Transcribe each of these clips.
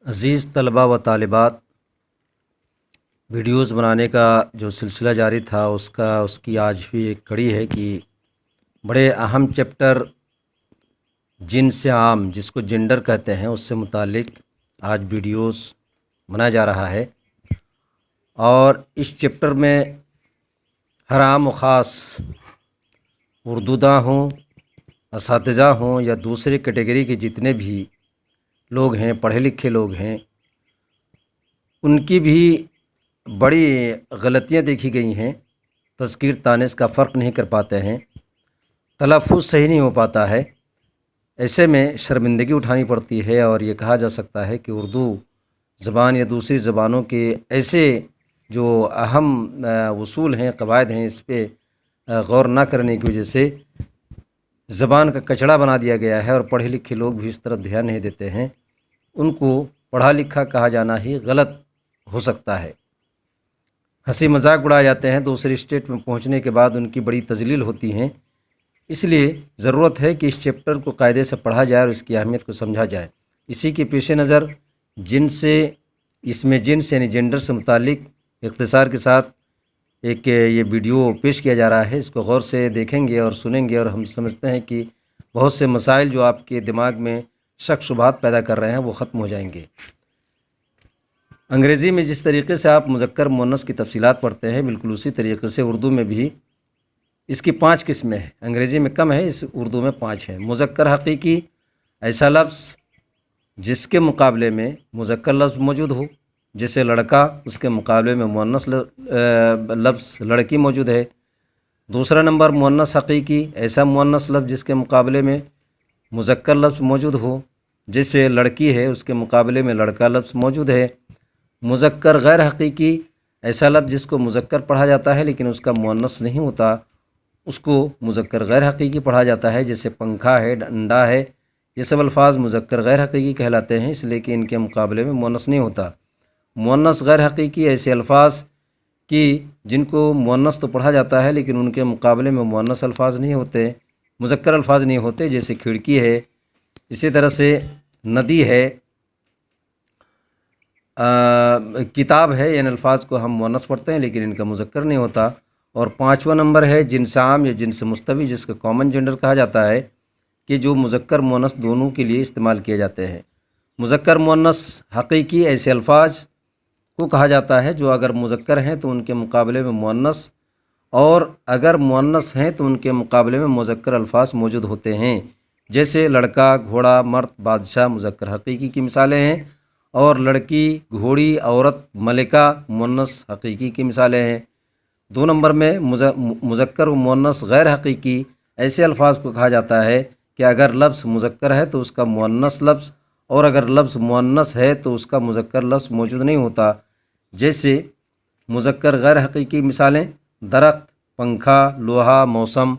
عزیز طلبہ و طالبات، ویڈیوز بنانے کا جو سلسلہ جاری تھا اس کی آج بھی ایک کڑی ہے کہ بڑے اہم چیپٹر جنس عام جس کو جنڈر کہتے ہیں اس سے متعلق آج ویڈیوز بنایا جا رہا ہے۔ اور اس چیپٹر میں ہر عام و خاص اردوداں ہوں، اساتذہ ہوں یا دوسرے کیٹیگری کے جتنے بھی لوگ ہیں، پڑھے لکھے لوگ ہیں، ان کی بھی بڑی غلطیاں دیکھی گئی ہیں۔ تذکیر تانیث کا فرق نہیں کر پاتے ہیں، تلفظ صحیح نہیں ہو پاتا ہے۔ ایسے میں شرمندگی اٹھانی پڑتی ہے اور یہ کہا جا سکتا ہے کہ اردو زبان یا دوسری زبانوں کے ایسے جو اہم اصول ہیں، قواعد ہیں، اس پہ غور نہ کرنے کی وجہ سے زبان کا کچڑا بنا دیا گیا ہے، اور پڑھے لکھے لوگ بھی اس طرف دھیان نہیں دیتے ہیں۔ ان کو پڑھا لکھا کہا جانا ہی غلط ہو سکتا ہے۔ ہنسی مذاق اڑائے جاتے ہیں، دوسری اسٹیٹ میں پہنچنے کے بعد ان کی بڑی تذلیل ہوتی ہیں۔ اس لیے ضرورت ہے کہ اس چیپٹر کو قاعدے سے پڑھا جائے اور اس کی اہمیت کو سمجھا جائے۔ اسی کے پیش نظر اس میں جنس یعنی جینڈر سے متعلق اختصار کے ساتھ ایک یہ ویڈیو پیش کیا جا رہا ہے۔ اس کو غور سے دیکھیں گے اور سنیں گے، اور ہم سمجھتے ہیں کہ بہت سے مسائل جو آپ کے دماغ میں شک شبہات پیدا کر رہے ہیں وہ ختم ہو جائیں گے۔ انگریزی میں جس طریقے سے آپ مذکر مؤنث کی تفصیلات پڑھتے ہیں، بالکل اسی طریقے سے اردو میں بھی اس کی 5 قسمیں ہیں۔ انگریزی میں کم ہے، اس اردو میں 5 ہیں۔ مذکر حقیقی، ایسا لفظ جس کے مقابلے میں مذکر لفظ موجود ہو، جیسے لڑکا، اس کے مقابلے میں مؤنث لفظ لڑکی موجود ہے۔ دوسرا نمبر مؤنث حقیقی، ایسا مؤنث لفظ جس کے مقابلے میں مذکر لفظ موجود ہو، جیسے لڑکی ہے، اس کے مقابلے میں لڑکا لفظ موجود ہے۔ مذکر غیر حقیقی، ایسا لفظ جس کو مذکر پڑھا جاتا ہے لیکن اس کا مؤنث نہیں ہوتا، اس کو مذکر غیر حقیقی پڑھا جاتا ہے، جیسے پنکھا ہے، ڈنڈا ہے۔ یہ سب الفاظ مذکر غیر حقیقی کہلاتے ہیں، اس لیے کہ ان کے مقابلے میں مؤنث نہیں ہوتا۔ مؤنث غیر حقیقی، ایسے الفاظ کی جن کو مؤنث تو پڑھا جاتا ہے لیکن ان کے مقابلے میں مؤنث الفاظ نہیں ہوتے، مذکر الفاظ نہیں ہوتے، جیسے کھڑکی ہے۔ اسی طرح سے ندی ہے، کتاب ہے، ان الفاظ کو ہم مؤنث پڑھتے ہیں لیکن ان کا مذکر نہیں ہوتا۔ اور 5واں نمبر ہے جنس عام یا جنس مستوی، جس کا کامن جنڈر کہا جاتا ہے، کہ جو مذکر مؤنث دونوں کے لیے استعمال کیے جاتے ہیں۔ مذکر مؤنث حقیقی، ایسے الفاظ کو کہا جاتا ہے جو اگر مذکر ہیں تو ان کے مقابلے میں مؤنث، اور اگر مؤنث ہیں تو ان کے مقابلے میں مذکر الفاظ موجود ہوتے ہیں، جیسے لڑکا، گھوڑا، مرد، بادشاہ مذکر حقیقی کی مثالیں ہیں، اور لڑکی، گھوڑی، عورت، ملکہ مؤنث حقیقی کی مثالیں ہیں۔ 2 نمبر میں مذکر و مؤنث غیر حقیقی، ایسے الفاظ کو کہا جاتا ہے کہ اگر لفظ مذکر ہے تو اس کا مؤنث لفظ، اور اگر لفظ مؤنث ہے تو اس کا مذکر لفظ موجود نہیں ہوتا، جیسے مذکر غیر حقیقی مثالیں درخت، پنکھا، لوہا، موسم۔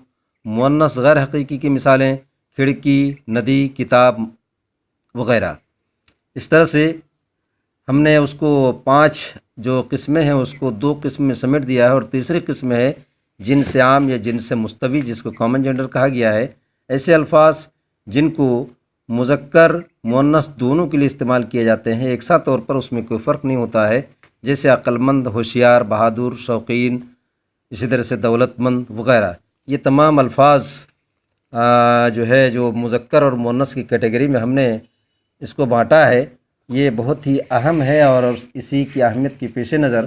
مؤنث غیر حقیقی کی مثالیں کھڑکی، ندی، کتاب وغیرہ۔ اس طرح سے ہم نے اس کو 5 جو قسمیں ہیں اس کو 2 قسم میں سمیٹ دیا ہے، اور تیسری قسم ہے جنس عام یا جنس مستوی، جس کو کامن جنڈر کہا گیا ہے۔ ایسے الفاظ جن کو مذکر مؤنث دونوں کے لیے استعمال کیے جاتے ہیں، یکساں طور پر اس میں کوئی فرق نہیں ہوتا ہے، جیسے عقل مند، ہوشیار، بہادر، شوقین، اسی طرح سے دولت مند وغیرہ۔ یہ تمام الفاظ جو مذکر اور مؤنث کی کیٹیگری میں ہم نے اس کو بانٹا ہے، یہ بہت ہی اہم ہے، اور اسی کی اہمیت کے پیش نظر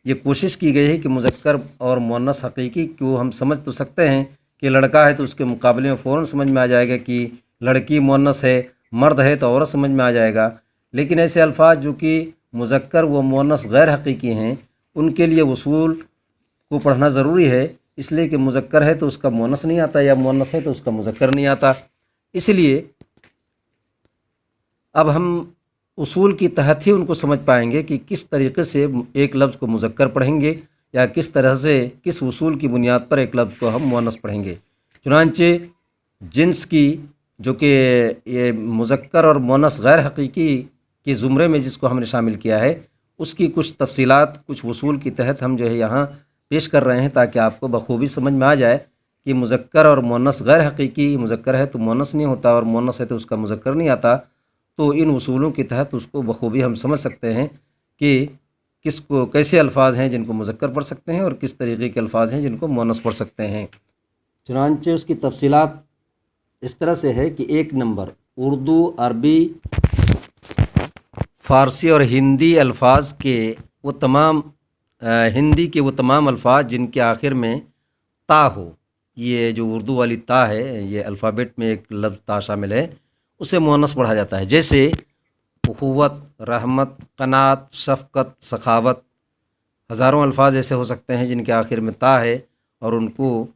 یہ کوشش کی گئی ہے کہ مذکر اور مؤنث حقیقی کو ہم سمجھ تو سکتے ہیں کہ لڑکا ہے تو اس کے مقابلے میں فوراً سمجھ میں آ جائے گا کہ لڑکی مؤنث ہے، مرد ہے تو عورت سمجھ میں آ جائے گا، لیکن ایسے الفاظ جو کہ مذکر و مؤنث غیر حقیقی ہیں، ان کے لیے اصول کو پڑھنا ضروری ہے، اس لیے کہ مذکر ہے تو اس کا مؤنث نہیں آتا، یا مؤنث ہے تو اس کا مذکر نہیں آتا۔ اس لیے اب ہم اصول کی تحت ہی ان کو سمجھ پائیں گے کہ کس طریقے سے ایک لفظ کو مذکر پڑھیں گے، یا کس طرح سے کس اصول کی بنیاد پر ایک لفظ کو ہم مؤنث پڑھیں گے۔ چنانچہ جنس کی جو کہ یہ مذکر اور مؤنث غیر حقیقی کے زمرے میں جس کو ہم نے شامل کیا ہے، اس کی کچھ تفصیلات کچھ اصول کی تحت ہم یہاں پیش کر رہے ہیں، تاکہ آپ کو بخوبی سمجھ میں آ جائے کہ مذکر اور مؤنث غیر حقیقی، مذکر ہے تو مؤنث نہیں ہوتا، اور مؤنث ہے تو اس کا مذکر نہیں آتا، تو ان اصولوں کے تحت اس کو بخوبی ہم سمجھ سکتے ہیں کہ کس کو کیسے الفاظ ہیں جن کو مذکر پڑھ سکتے ہیں اور کس طریقے کے الفاظ ہیں جن کو مؤنث پڑھ سکتے ہیں۔ چنانچہ اس کی تفصیلات اس طرح سے ہے کہ 1 نمبر اردو، عربی، فارسی اور ہندی الفاظ کے وہ تمام ہندی کے وہ تمام الفاظ جن کے آخر میں تا ہو، یہ جو اردو والی تا ہے، یہ الفابیٹ میں ایک لفظ تا شامل ہے، اسے مؤنث پڑھا جاتا ہے، جیسے اخوت، رحمت، قناعت، شفقت، سخاوت۔ ہزاروں الفاظ ایسے ہو سکتے ہیں جن کے آخر میں تا ہے اور ان کو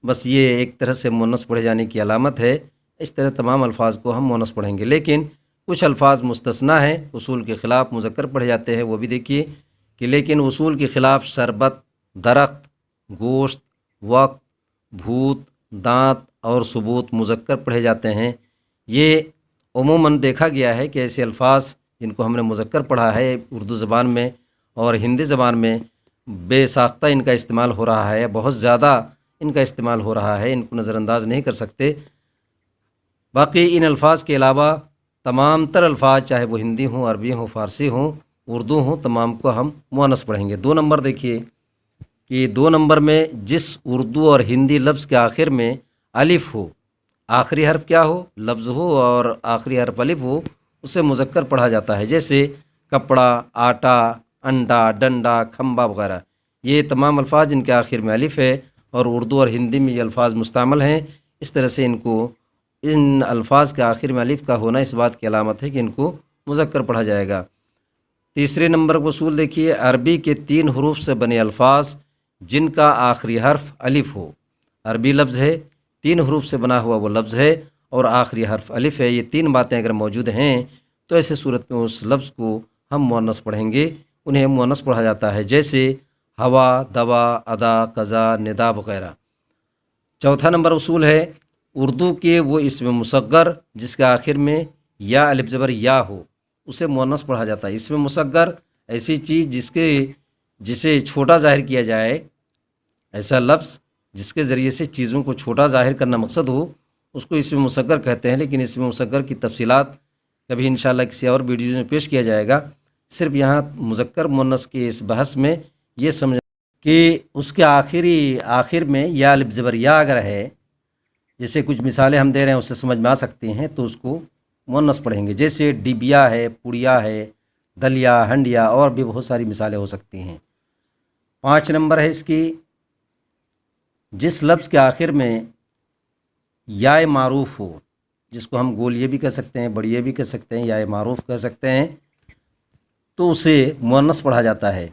بس یہ ایک طرح سے مؤنث پڑھے جانے کی علامت ہے۔ اس طرح تمام الفاظ کو ہم مؤنث پڑھیں گے، لیکن کچھ الفاظ مستثنیٰ ہیں، اصول کے خلاف مذکر پڑھے جاتے ہیں، وہ بھی دیکھیے کہ لیکن اصول کے خلاف شربت، درخت، گوشت، وقت، بھوت، دانت اور ثبوت مذکر پڑھے جاتے ہیں۔ یہ عموماً دیکھا گیا ہے کہ ایسے الفاظ جن کو ہم نے مذکر پڑھا ہے اردو زبان میں اور ہندی زبان میں بے ساختہ ان کا استعمال ہو رہا ہے، بہت زیادہ ان کا استعمال ہو رہا ہے، ان کو نظر انداز نہیں کر سکتے۔ باقی ان الفاظ کے علاوہ تمام تر الفاظ چاہے وہ ہندی ہوں، عربی ہوں، فارسی ہوں، اردو ہوں، تمام کو ہم مؤنث پڑھیں گے۔ 2 نمبر دیکھیے کہ 2 نمبر میں جس اردو اور ہندی لفظ کے آخر میں الف ہو، آخری حرف کیا ہو؟ لفظ ہو اور آخری حرف الف ہو، اسے مذکر پڑھا جاتا ہے، جیسے کپڑا، آٹا، انڈا، ڈنڈا، کھمبا وغیرہ۔ یہ تمام الفاظ جن کے آخر میں الف ہے اور اردو اور ہندی میں یہ الفاظ مستعمل ہیں، اس طرح سے ان الفاظ کے آخر میں الف کا ہونا اس بات کی علامت ہے کہ ان کو مذکر پڑھا جائے گا۔ 3 نمبر کا اصول دیکھیے، عربی کے 3 حروف سے بنے الفاظ جن کا آخری حرف الف ہو۔ عربی لفظ ہے، 3 حروف سے بنا ہوا وہ لفظ ہے اور آخری حرف الف ہے، یہ 3 باتیں اگر موجود ہیں تو ایسے صورت میں اس لفظ کو ہم مؤنث پڑھیں گے، انہیں مؤنث پڑھا جاتا ہے، جیسے ہوا، دوا، ادا، قضا، ندا وغیرہ۔ 4 نمبر اصول ہے، اردو کے وہ اسم مصغر جس کے آخر میں یا الف زبر یا ہو، اسے مؤنث پڑھا جاتا ہے۔ اسم مصغر ایسی چیز جسے چھوٹا ظاہر کیا جائے، ایسا لفظ جس کے ذریعے سے چیزوں کو چھوٹا ظاہر کرنا مقصد ہو، اس کو اسم مصغر کہتے ہیں، لیکن اسم مصغر کی تفصیلات کبھی انشاءاللہ کسی اور ویڈیوز میں پیش کیا جائے گا۔ صرف یہاں مذکر مؤنث کے اس بحث میں یہ سمجھ کہ اس کے آخر میں یا الف زبر یا اگر ہے، جیسے کچھ مثالیں ہم دے رہے ہیں اس سے سمجھ میں آ سکتی ہیں، تو اس کو مؤنث پڑھیں گے، جیسے ڈبیا ہے، پڑیا ہے، دلیا، ہنڈیا، اور بھی بہت ساری مثالیں ہو سکتی ہیں۔ 5 نمبر ہے اس کی، جس لفظ کے آخر میں یا معروف ہو، جس کو ہم گولیے بھی کہہ سکتے ہیں، بڑیے بھی کہہ سکتے ہیں، یا معروف کہہ سکتے ہیں، تو اسے مؤنث پڑھا جاتا ہے،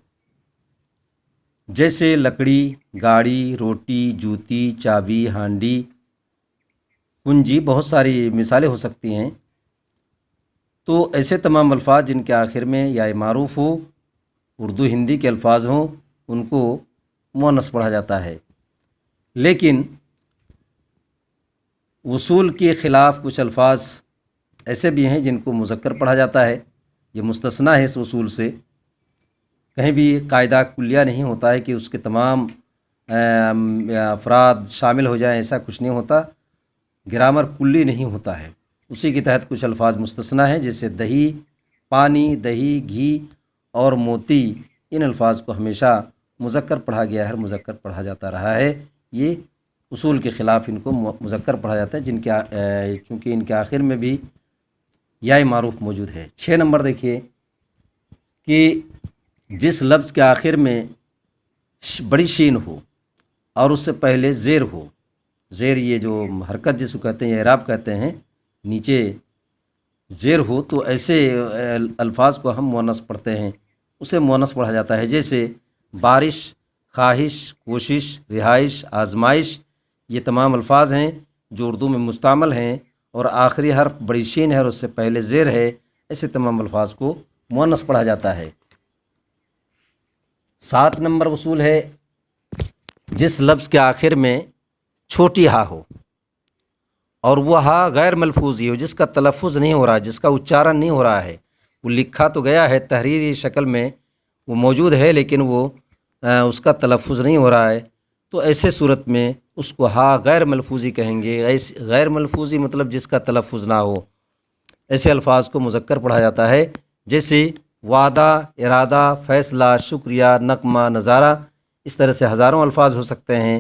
جیسے لکڑی، گاڑی، روٹی، جوتی، چابی، ہانڈی، کنجی، بہت ساری مثالیں ہو سکتی ہیں۔ تو ایسے تمام الفاظ جن کے آخر میں یا معروف ہو، اردو ہندی کے الفاظ ہوں، ان کو مؤنث پڑھا جاتا ہے۔ لیکن اصول کے خلاف کچھ الفاظ ایسے بھی ہیں جن کو مذکر پڑھا جاتا ہے، یہ مستثنیٰ ہے اس اصول سے، کہیں بھی قاعدہ کلیہ نہیں ہوتا ہے کہ اس کے تمام افراد شامل ہو جائیں، ایسا کچھ نہیں ہوتا، گرامر کلی نہیں ہوتا ہے، اسی کے تحت کچھ الفاظ مستثنیٰ ہیں، جیسے دہی، پانی، دہی، گھی اور موتی، ان الفاظ کو ہمیشہ مذکر پڑھا گیا ہے، مذکر پڑھا جاتا رہا ہے، یہ اصول کے خلاف ان کو مذکر پڑھا جاتا ہے، چونکہ ان کے آخر میں بھی یا معروف موجود ہے۔ 6 نمبر دیکھیے کہ جس لفظ کے آخر میں بڑی شین ہو اور اس سے پہلے زیر ہو، زیر یہ جو حرکت جس کو کہتے ہیں، اعراب کہتے ہیں، نیچے زیر ہو، تو ایسے الفاظ کو ہم مؤنث پڑھتے ہیں، اسے مؤنث پڑھا جاتا ہے، جیسے بارش، خواہش، کوشش، رہائش، آزمائش، یہ تمام الفاظ ہیں جو اردو میں مستعمل ہیں اور آخری حرف بڑی شین ہے اور اس سے پہلے زیر ہے، ایسے تمام الفاظ کو مؤنث پڑھا جاتا ہے۔ 7 نمبر اصول ہے، جس لفظ کے آخر میں چھوٹی ہا ہو اور وہ ہا غیر ملفوظی ہو، جس کا تلفظ نہیں ہو رہا، جس کا اچارن نہیں ہو رہا ہے، وہ لکھا تو گیا ہے تحریری شکل میں، وہ موجود ہے لیکن وہ اس کا تلفظ نہیں ہو رہا ہے، تو ایسے صورت میں اس کو ہا غیر ملفوظی کہیں گے۔ غیر ملفوظی مطلب جس کا تلفظ نہ ہو، ایسے الفاظ کو مذکر پڑھا جاتا ہے، جیسے وعدہ، ارادہ، فیصلہ، شکریہ، نغمہ، نظارہ۔ اس طرح سے ہزاروں الفاظ ہو سکتے ہیں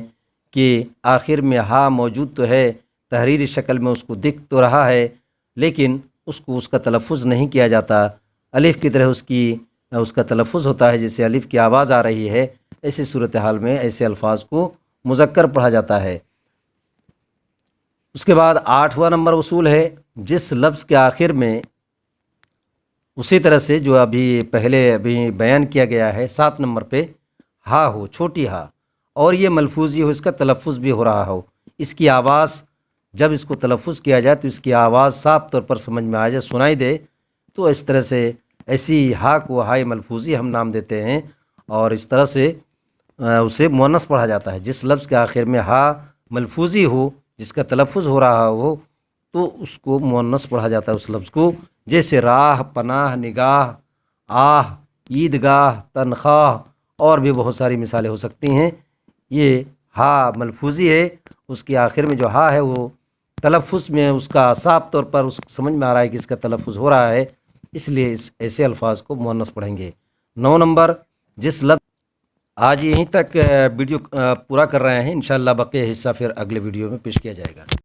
کہ آخر میں ہا موجود تو ہے، تحریری شکل میں اس کو دکھ تو رہا ہے، لیکن اس کا تلفظ نہیں کیا جاتا۔ الف کی طرح اس کا تلفظ ہوتا ہے، جیسے الف کی آواز آ رہی ہے۔ ایسی صورتحال میں ایسے الفاظ کو مذکر پڑھا جاتا ہے۔ اس کے بعد 8واں نمبر اصول ہے، جس لفظ کے آخر میں اسی طرح سے جو ابھی بیان کیا گیا ہے 7 نمبر پہ، ہا ہو، چھوٹی ہا، اور یہ ملفوظی ہو، اس کا تلفظ بھی ہو رہا ہو، اس کی آواز جب اس کو تلفظ کیا جائے تو اس کی آواز صاف طور پر سمجھ میں آ جائے، سنائی دے، تو اس طرح سے ایسی ہا کو ہائے ملفوظی ہم نام دیتے ہیں، اور اس طرح سے اسے مؤنث پڑھا جاتا ہے۔ جس لفظ کے آخر میں ہا ملفوظی ہو، جس کا تلفظ ہو رہا ہو، تو اس کو مؤنث پڑھا جاتا ہے اس لفظ کو، جیسے راہ، پناہ، نگاہ، آہ، عیدگاہ، تنخواہ، اور بھی بہت ساری مثالیں ہو سکتی ہیں۔ یہ ہا ملفوظی ہے، اس کے آخر میں جو ہا ہے وہ تلفظ میں اس کا صاف طور پر اس سمجھ میں آ رہا ہے کہ اس کا تلفظ ہو رہا ہے، اس لیے ایسے الفاظ کو مؤنث پڑھیں گے۔ 9 نمبر، جس لفظ آج یہیں تک ویڈیو پورا کر رہے ہیں، انشاءاللہ بقیہ حصہ پھر اگلے ویڈیو میں پیش کیا جائے گا۔